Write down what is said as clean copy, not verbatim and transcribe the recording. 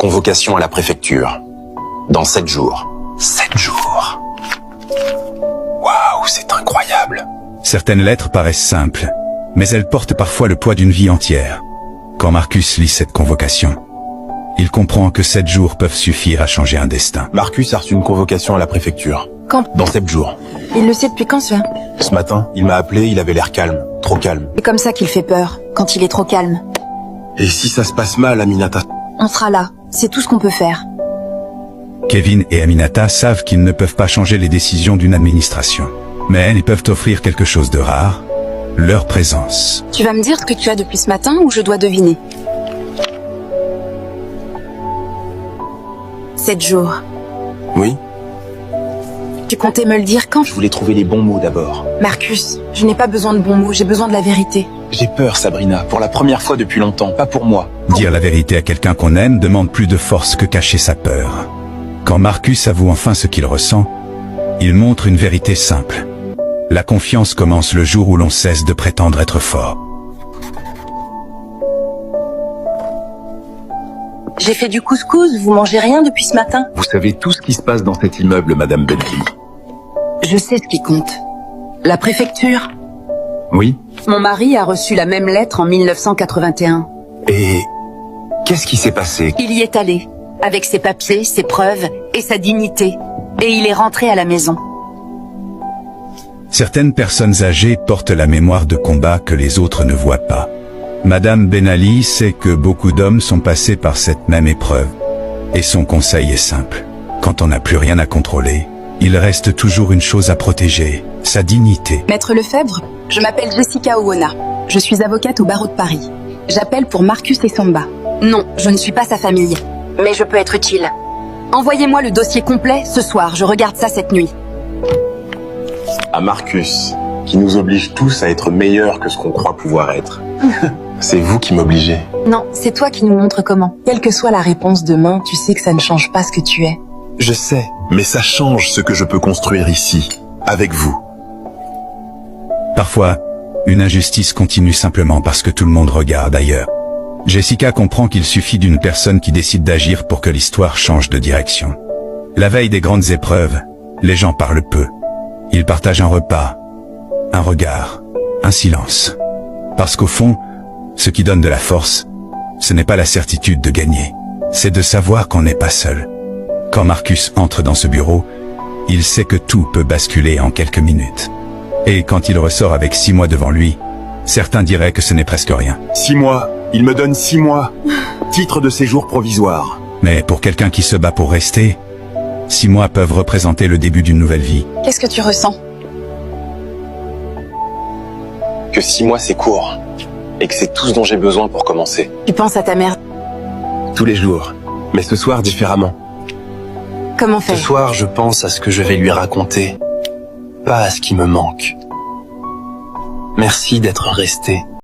Convocation à la préfecture. Dans 7 jours. 7 jours. Waouh, c'est incroyable. Certaines lettres paraissent simples, mais elles portent parfois le poids d'une vie entière. Quand Marcus lit cette convocation, il comprend que 7 jours peuvent suffire à changer un destin. Marcus a reçu une convocation à la préfecture. Quand? Dans 7 jours. Il le sait depuis quand, ça? Ce matin, il m'a appelé, il avait l'air calme. Trop calme. C'est comme ça qu'il fait peur, quand il est trop calme. Et si ça se passe mal, Aminata? On sera là, c'est tout ce qu'on peut faire. Kevin et Aminata savent qu'ils ne peuvent pas changer les décisions d'une administration. Mais ils peuvent offrir quelque chose de rare, leur présence. Tu vas me dire ce que tu as depuis ce matin ou je dois deviner? 7 jours. Oui? Tu comptais me le dire quand? Je voulais trouver les bons mots d'abord. Marcus, je n'ai pas besoin de bons mots, j'ai besoin de la vérité. J'ai peur, Sabrina, pour la première fois depuis longtemps, pas pour moi. Dire la vérité à quelqu'un qu'on aime demande plus de force que cacher sa peur. Quand Marcus avoue enfin ce qu'il ressent, il montre une vérité simple. La confiance commence le jour où l'on cesse de prétendre être fort. J'ai fait du couscous, vous mangez rien depuis ce matin? Vous savez tout ce qui se passe dans cet immeuble, Madame Bentley. Je sais ce qui compte. La préfecture. Oui? Mon mari a reçu la même lettre en 1981. Et qu'est-ce qui s'est passé? Il y est allé, avec ses papiers, ses preuves et sa dignité. Et il est rentré à la maison. Certaines personnes âgées portent la mémoire de combats que les autres ne voient pas. Madame Ben Ali sait que beaucoup d'hommes sont passés par cette même épreuve. Et son conseil est simple. Quand on n'a plus rien à contrôler, il reste toujours une chose à protéger, sa dignité. Maître Lefebvre, je m'appelle Jessica Owona. Je suis avocate au barreau de Paris. J'appelle pour Marcus et Samba. Non, je ne suis pas sa famille. Mais je peux être utile. Envoyez-moi le dossier complet ce soir, je regarde ça cette nuit. À Marcus, qui nous oblige tous à être meilleurs que ce qu'on croit pouvoir être. C'est vous qui m'obligez. Non, c'est toi qui nous montre comment. Quelle que soit la réponse demain, tu sais que ça ne change pas ce que tu es. Je sais, mais ça change ce que je peux construire ici, avec vous. Parfois, une injustice continue simplement parce que tout le monde regarde ailleurs. Jessica comprend qu'il suffit d'une personne qui décide d'agir pour que l'histoire change de direction. La veille des grandes épreuves, les gens parlent peu. Ils partagent un repas, un regard, un silence. Parce qu'au fond, ce qui donne de la force, ce n'est pas la certitude de gagner, c'est de savoir qu'on n'est pas seul. Quand Marcus entre dans ce bureau, il sait que tout peut basculer en quelques minutes. Et quand il ressort avec 6 mois devant lui, certains diraient que ce n'est presque rien. 6 mois, il me donne 6 mois. Titre de séjour provisoire. Mais pour quelqu'un qui se bat pour rester, 6 mois peuvent représenter le début d'une nouvelle vie. Qu'est-ce que tu ressens? Que 6 mois c'est court. Et que c'est tout ce dont j'ai besoin pour commencer. Tu penses à ta mère. Tous les jours. Mais ce soir différemment. Comment Ce faire? soir, je pense à ce que je vais lui raconter. Pas à ce qui me manque. Merci d'être resté.